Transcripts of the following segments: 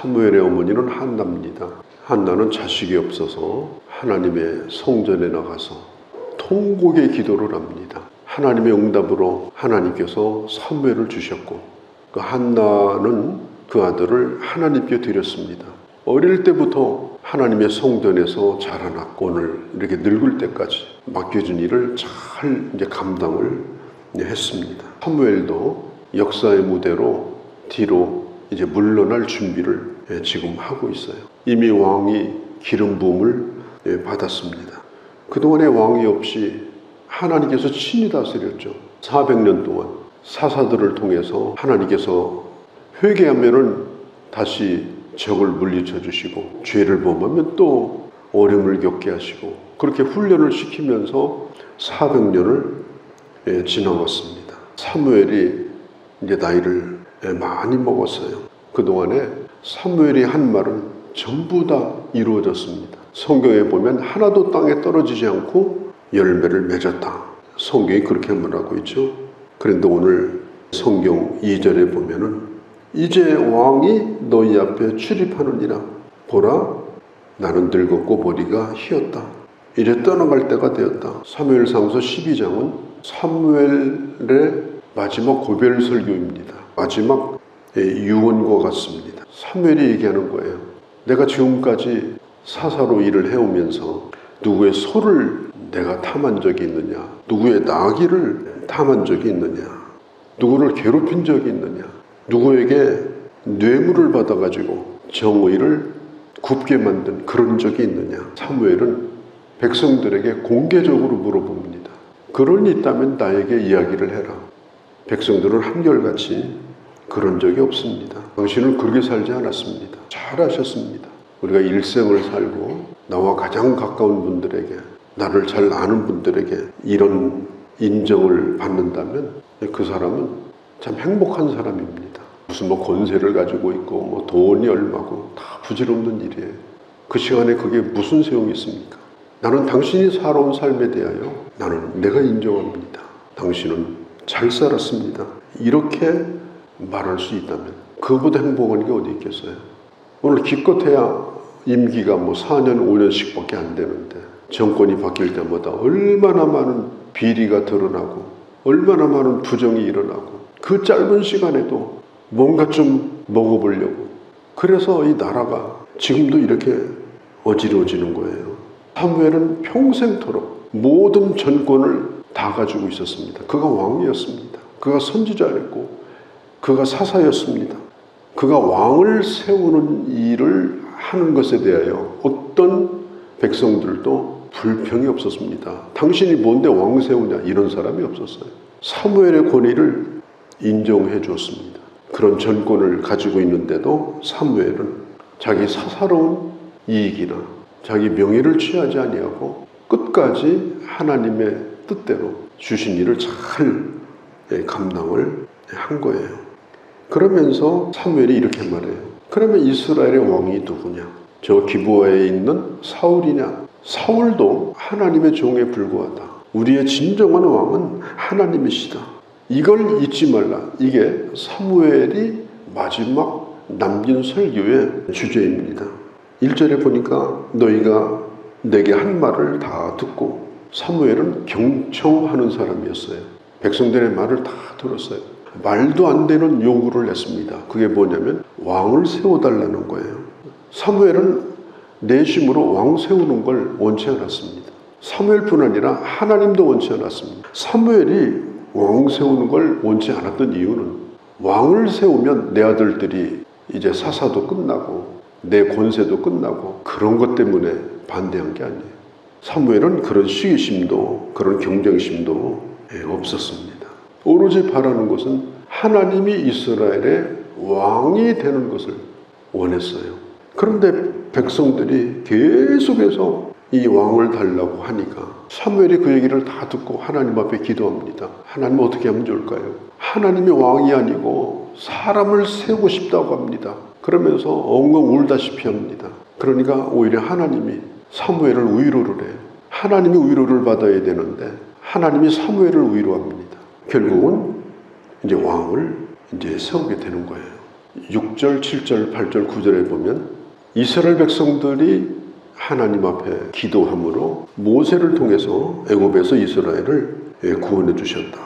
사무엘의 어머니는 한나입니다. 한나는 자식이 없어서 하나님의 성전에 나가서 통곡의 기도를 합니다. 하나님의 응답으로 하나님께서 사무엘을 주셨고, 그 한나는 그 아들을 하나님께 드렸습니다. 어릴 때부터 하나님의 성전에서 자라났고 오늘 이렇게 늙을 때까지 맡겨진 일을 잘 감당을 했습니다. 사무엘도 역사의 무대로 뒤로 이제 물러날 준비를 지금 하고 있어요. 이미 왕이 기름 부음을 받았습니다. 그동안에 왕이 없이 하나님께서 친히 다스렸죠. 400년 동안 사사들을 통해서 하나님께서 회개하면은 다시 적을 물리쳐 주시고, 죄를 범하면 또 어려움을 겪게 하시고, 그렇게 훈련을 시키면서 400년을 지나왔습니다. 사무엘이 이제 나이를 많이 먹었어요. 그동안에 사무엘이 한 말은 전부 다 이루어졌습니다. 성경에 보면 하나도 땅에 떨어지지 않고 열매를 맺었다. 성경이 그렇게 말하고 있죠. 그런데 오늘 성경 2절에 보면은 이제 왕이 너희 앞에 출입하느니라. 보라, 나는 늙었고 머리가 희었다. 이제 떠나갈 때가 되었다. 사무엘상서 12장은 사무엘의 마지막 고별 설교입니다. 마지막 유언과 같습니다. 사무엘이 얘기하는 거예요. 내가 지금까지 사사로 일을 해오면서 누구의 소를 내가 탐한 적이 있느냐, 누구의 나귀를 탐한 적이 있느냐, 누구를 괴롭힌 적이 있느냐, 누구에게 뇌물을 받아가지고 정의를 굽게 만든 그런 적이 있느냐. 사무엘은 백성들에게 공개적으로 물어봅니다. 그런 일 있다면 나에게 이야기를 해라. 백성들은 한결같이 그런 적이 없습니다. 당신은 그렇게 살지 않았습니다. 잘하셨습니다. 우리가 일생을 살고 나와 가장 가까운 분들에게, 나를 잘 아는 분들에게 이런 인정을 받는다면 그 사람은 참 행복한 사람입니다. 무슨 권세를 가지고 있고 돈이 얼마고 다 부질없는 일이에요. 그 시간에 그게 무슨 소용이 있습니까? 나는 당신이 살아온 삶에 대하여 나는 내가 인정합니다. 당신은 잘 살았습니다. 이렇게 말할 수 있다면 그보다 행복한 게 어디 있겠어요? 오늘 기껏해야 임기가 4년 5년씩밖에 안 되는데 정권이 바뀔 때마다 얼마나 많은 비리가 드러나고 얼마나 많은 부정이 일어나고, 그 짧은 시간에도 뭔가 좀 먹어보려고, 그래서 이 나라가 지금도 이렇게 어지러워지는 거예요. 사무엘은 평생토록 모든 전권을 다 가지고 있었습니다. 그가 왕이었습니다. 그가 선지자였고 그가 사사였습니다. 그가 왕을 세우는 일을 하는 것에 대하여 어떤 백성들도 불평이 없었습니다. 당신이 뭔데 왕 세우냐, 이런 사람이 없었어요. 사무엘의 권위를 인정해 줬습니다. 그런 전권을 가지고 있는데도 사무엘은 자기 사사로운 이익이나 자기 명예를 취하지 아니하고 끝까지 하나님의 뜻대로 주신 일을 잘 감당을 한 거예요. 그러면서 사무엘이 이렇게 말해요. 그러면 이스라엘의 왕이 누구냐? 저 기브아에 있는 사울이냐? 사울도 하나님의 종에 불과하다. 우리의 진정한 왕은 하나님이시다. 이걸 잊지 말라. 이게 사무엘이 마지막 남긴 설교의 주제입니다. 1절에 보니까 너희가 내게 한 말을 다 듣고, 사무엘은 경청하는 사람이었어요. 백성들의 말을 다 들었어요. 말도 안 되는 요구를 했습니다. 그게 뭐냐면 왕을 세워달라는 거예요. 사무엘은 내심으로 왕 세우는 걸 원치 않았습니다. 사무엘뿐 아니라 하나님도 원치 않았습니다. 사무엘이 왕 세우는 걸 원치 않았던 이유는 왕을 세우면 내 아들들이 이제 사사도 끝나고 내 권세도 끝나고 그런 것 때문에 반대한 게 아니에요. 사무엘은 그런 시기심도 그런 경쟁심도 없었습니다. 오로지 바라는 것은 하나님이 이스라엘의 왕이 되는 것을 원했어요. 그런데 백성들이 계속해서 이 왕을 달라고 하니까 사무엘이 그 얘기를 다 듣고 하나님 앞에 기도합니다. 하나님 어떻게 하면 좋을까요? 하나님이 왕이 아니고 사람을 세우고 싶다고 합니다. 그러면서 엉엉 울다시피 합니다. 그러니까 오히려 하나님이 사무엘을 위로를 해요. 하나님이 위로를 받아야 되는데 하나님이 사무엘을 위로합니다. 결국은 이제 왕을 세우게 되는 거예요. 6절, 7절, 8절, 9절에 보면 이스라엘 백성들이 하나님 앞에 기도함으로 모세를 통해서 애굽에서 이스라엘을 구원해 주셨다.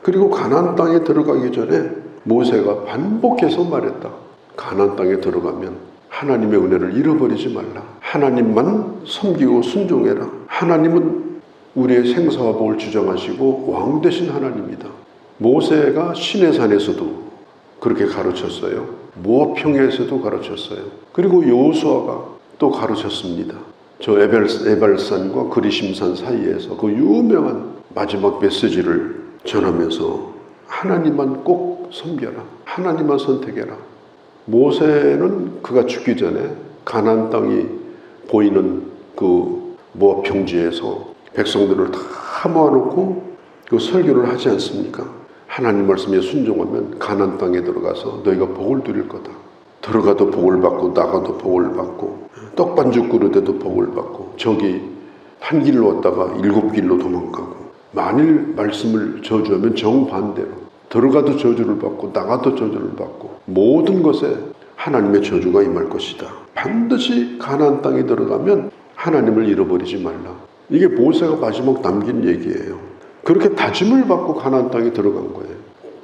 그리고 가나안 땅에 들어가기 전에 모세가 반복해서 말했다. 가나안 땅에 들어가면 하나님의 은혜를 잃어버리지 말라. 하나님만 섬기고 순종해라. 하나님은 우리의 생사와 복을 주장하시고 왕 되신 하나님이다. 모세가 시내산에서도 그렇게 가르쳤어요. 모압 평야에서도 가르쳤어요. 그리고 여호수아가 또 가르쳤습니다. 저 에발산과 그리심산 사이에서 그 유명한 마지막 메시지를 전하면서 하나님만 꼭 섬겨라. 하나님만 선택해라. 모세는 그가 죽기 전에 가나안 땅이 보이는 그 모압 평지에서 백성들을 다 모아놓고 그 설교를 하지 않습니까? 하나님 말씀에 순종하면 가나안 땅에 들어가서 너희가 복을 누릴 거다. 들어가도 복을 받고 나가도 복을 받고 떡반죽 그릇에도 복을 받고 저기 한 길로 왔다가 7길로 도망가고 만일 말씀을 저주하면 정반대로 들어가도 저주를 받고 나가도 저주를 받고 모든 것에 하나님의 저주가 임할 것이다. 반드시 가나안 땅에 들어가면 하나님을 잃어버리지 말라. 이게 모세가 마지막 남긴 얘기예요. 그렇게 다짐을 받고 가나안 땅에 들어간 거예요.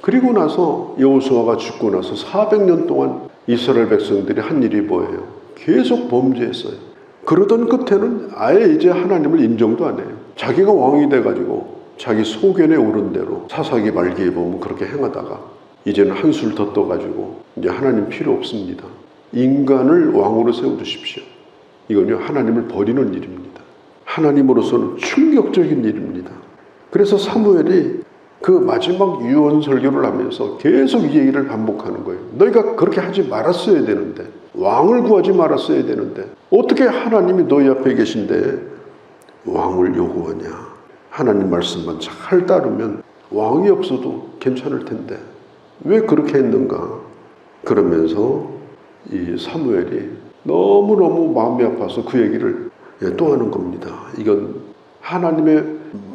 그리고 나서 여호수아가 죽고 나서 400년 동안 이스라엘 백성들이 한 일이 뭐예요? 계속 범죄했어요. 그러던 끝에는 아예 이제 하나님을 인정도 안 해요. 자기가 왕이 돼가지고 자기 소견에 오른 대로 사사기 말기에 보면 그렇게 행하다가 이제는 한술 더 떠가지고 이제 하나님 필요 없습니다. 인간을 왕으로 세워주십시오. 이건요 하나님을 버리는 일입니다. 하나님으로서는 충격적인 일입니다. 그래서 사무엘이 그 마지막 유언 설교를 하면서 계속 이 얘기를 반복하는 거예요. 너희가 그렇게 하지 말았어야 되는데, 왕을 구하지 말았어야 되는데 어떻게 하나님이 너희 앞에 계신데 왕을 요구하냐. 하나님 말씀만 잘 따르면 왕이 없어도 괜찮을 텐데 왜 그렇게 했는가. 그러면서 이 사무엘이 너무너무 마음이 아파서 그 얘기를 또 하는 겁니다. 이건 하나님의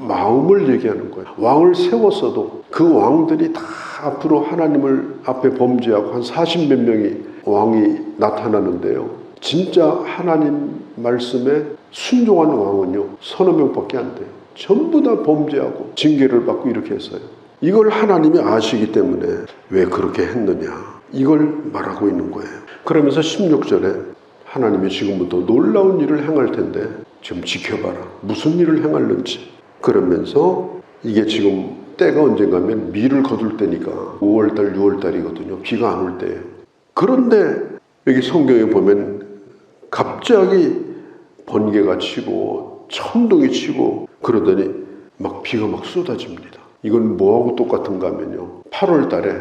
마음을 얘기하는 거예요. 왕을 세웠어도 그 왕들이 다 앞으로 하나님을 앞에 범죄하고 한 40몇 명이 왕이 나타나는데요. 진짜 하나님 말씀에 순종한 왕은요 서너 명밖에 안 돼요. 전부 다 범죄하고 징계를 받고 이렇게 했어요. 이걸 하나님이 아시기 때문에 왜 그렇게 했느냐 이걸 말하고 있는 거예요. 그러면서 16절에 하나님이 지금부터 놀라운 일을 행할 텐데 좀 지켜봐라. 무슨 일을 행할는지. 그러면서 이게 지금 때가 언젠가면 밀을 거둘 때니까 5월달 6월달이거든요. 비가 안 올 때예요. 그런데 여기 성경에 보면 갑자기 번개가 치고 천둥이 치고 그러더니 막 비가 막 쏟아집니다. 이건 뭐하고 똑같은가 하면요 8월 달에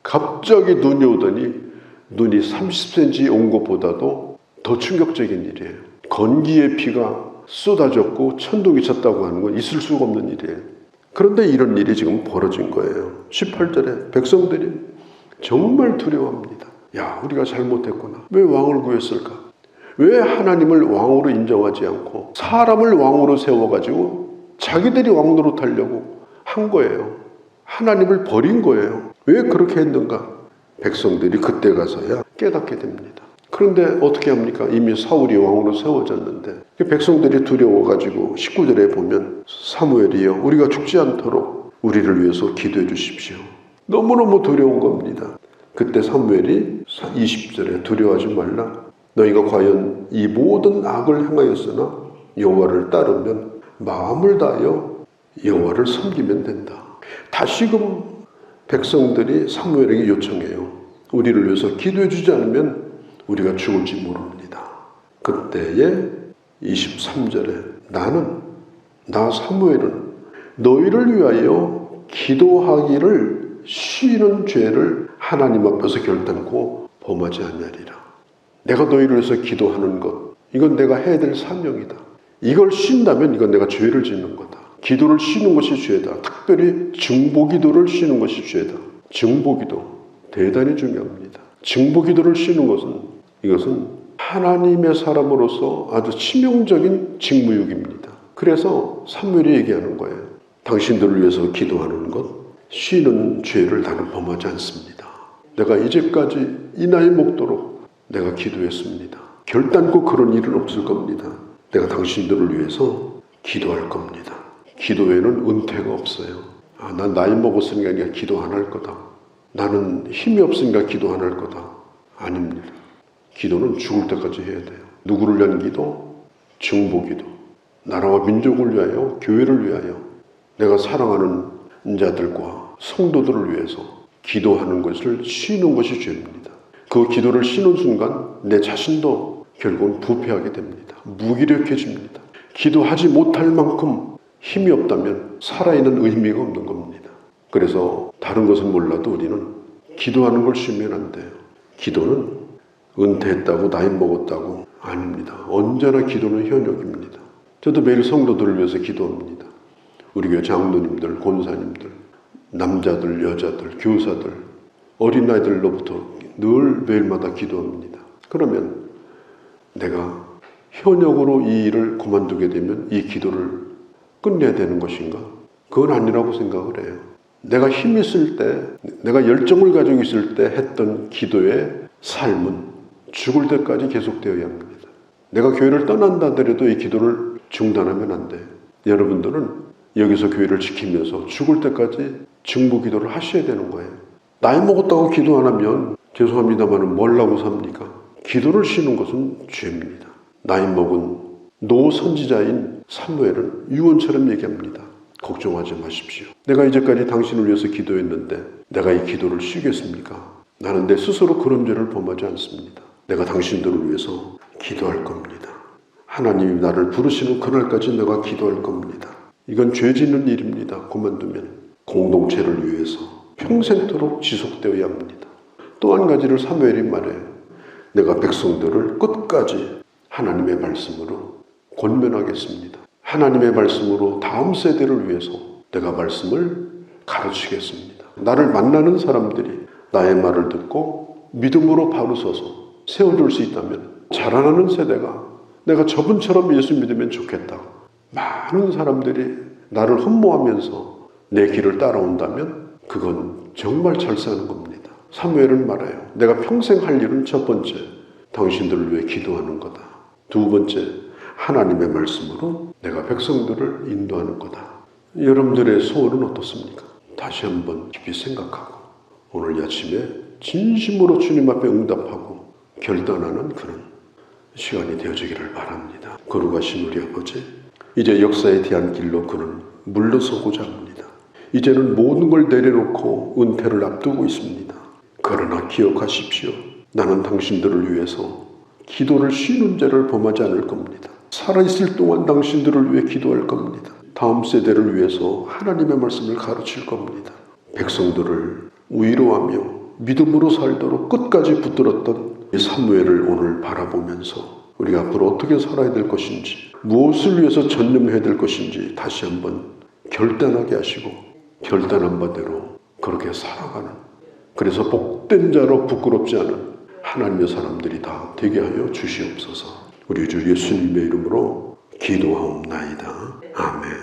갑자기 눈이 오더니 눈이 30cm 온 것보다도 더 충격적인 일이에요. 건기의 비가 쏟아졌고 천둥이 쳤다고 하는 건 있을 수가 없는 일이에요. 그런데 이런 일이 지금 벌어진 거예요. 18절에 백성들이 정말 두려워합니다. 야, 우리가 잘못했구나. 왜 왕을 구했을까? 왜 하나님을 왕으로 인정하지 않고 사람을 왕으로 세워가지고 자기들이 왕 노릇하려고 한 거예요. 하나님을 버린 거예요. 왜 그렇게 했는가? 백성들이 그때 가서야 깨닫게 됩니다. 그런데 어떻게 합니까? 이미 사울이 왕으로 세워졌는데 백성들이 두려워가지고 19절에 보면 사무엘이여 우리가 죽지 않도록 우리를 위해서 기도해 주십시오. 너무너무 두려운 겁니다. 그때 사무엘이 20절에 두려워하지 말라. 너희가 과연 이 모든 악을 행하였으나 여호와를 따르면 마음을 다하여 여호와를 섬기면 된다. 다시금 백성들이 사무엘에게 요청해요. 우리를 위해서 기도해 주지 않으면 우리가 죽을지 모릅니다. 그때에 23절에 나 사무엘은 너희를 위하여 기도하기를 쉬는 죄를 하나님 앞에서 결단코 범하지 않으리라. 내가 너희를 위해서 기도하는 것 이건 내가 해야 될 사명이다. 이걸 쉰다면 이건 내가 죄를 짓는 거다. 기도를 쉬는 것이 죄다. 특별히 증보기도를 쉬는 것이 죄다. 증보기도 대단히 중요합니다. 증보기도를 쉬는 것은 이것은 하나님의 사람으로서 아주 치명적인 직무유기입니다. 그래서 사무엘이 얘기하는 거예요. 당신들을 위해서 기도하는 것 쉬는 죄를 나는 범하지 않습니다. 내가 이제까지 이 나이 먹도록 내가 기도했습니다. 결단코 그런 일은 없을 겁니다. 내가 당신들을 위해서 기도할 겁니다. 기도에는 은퇴가 없어요. 난 나이 먹었으니까 그냥 기도 안 할 거다. 나는 힘이 없으니까 기도 안 할 거다. 아닙니다. 기도는 죽을 때까지 해야 돼요. 누구를 위한 기도? 중보기도. 나라와 민족을 위하여, 교회를 위하여, 내가 사랑하는 자들과 성도들을 위해서 기도하는 것을 쉬는 것이 죄입니다. 그 기도를 쉬는 순간 내 자신도 결국은 부패하게 됩니다. 무기력해집니다. 기도하지 못할 만큼 힘이 없다면 살아있는 의미가 없는 겁니다. 그래서 다른 것은 몰라도 우리는 기도하는 걸 쉬면 안 돼요. 기도는 은퇴했다고 나이 먹었다고 아닙니다. 언제나 기도는 현역입니다. 저도 매일 성도들을 위해서 기도합니다. 우리 교회 장로님들, 권사님들, 남자들, 여자들, 교사들, 어린아이들로부터 늘 매일마다 기도합니다. 그러면 내가 현역으로 이 일을 그만두게 되면 이 기도를 끝내야 되는 것인가? 그건 아니라고 생각을 해요. 내가 힘이 있을 때, 내가 열정을 가지고 있을 때 했던 기도의 삶은 죽을 때까지 계속되어야 합니다. 내가 교회를 떠난다 하더라도 이 기도를 중단하면 안 돼요. 여러분들은 여기서 교회를 지키면서 죽을 때까지 중보 기도를 하셔야 되는 거예요. 나이 먹었다고 기도 안 하면 죄송합니다만 뭘 하고 삽니까? 기도를 쉬는 것은 죄입니다. 나이 먹은 노 선지자인 사무엘은 유언처럼 얘기합니다. 걱정하지 마십시오. 내가 이제까지 당신을 위해서 기도했는데 내가 이 기도를 쉬겠습니까? 나는 내 스스로 그런 죄를 범하지 않습니다. 내가 당신들을 위해서 기도할 겁니다. 하나님이 나를 부르시는 그날까지 내가 기도할 겁니다. 이건 죄 짓는 일입니다. 그만두면 공동체를 위해서 평생토록 지속되어야 합니다. 또 한 가지를 사무엘이 말해요. 내가 백성들을 끝까지 하나님의 말씀으로 권면하겠습니다. 하나님의 말씀으로 다음 세대를 위해서 내가 말씀을 가르치겠습니다. 나를 만나는 사람들이 나의 말을 듣고 믿음으로 바로 서서 세워줄 수 있다면 자라나는 세대가 내가 저분처럼 예수 믿으면 좋겠다. 많은 사람들이 나를 흠모하면서 내 길을 따라온다면 그건 정말 잘 사는 겁니다. 사무엘은 말해요. 내가 평생 할 일은 첫 번째, 당신들을 위해 기도하는 거다. 두 번째, 하나님의 말씀으로 내가 백성들을 인도하는 거다. 여러분들의 소원은 어떻습니까? 다시 한번 깊이 생각하고 오늘 아침에 진심으로 주님 앞에 응답하고 결단하는 그런 시간이 되어지기를 바랍니다. 거룩하신 우리 아버지, 이제 역사에 대한 길로 그는 물러서고자 합니다. 이제는 모든 걸 내려놓고 은퇴를 앞두고 있습니다. 그러나 기억하십시오. 나는 당신들을 위해서 기도를 쉬는 죄를 범하지 않을 겁니다. 살아있을 동안 당신들을 위해 기도할 겁니다. 다음 세대를 위해서 하나님의 말씀을 가르칠 겁니다. 백성들을 위로하며 믿음으로 살도록 끝까지 붙들었던 이 사무엘을 오늘 바라보면서 우리가 앞으로 어떻게 살아야 될 것인지, 무엇을 위해서 전념해야 될 것인지 다시 한번 결단하게 하시고 결단한 바대로 그렇게 살아가는, 그래서 복된 자로 부끄럽지 않은 하나님의 사람들이 다 되게 하여 주시옵소서. 우리 주 예수님의 이름으로 기도하옵나이다. 아멘.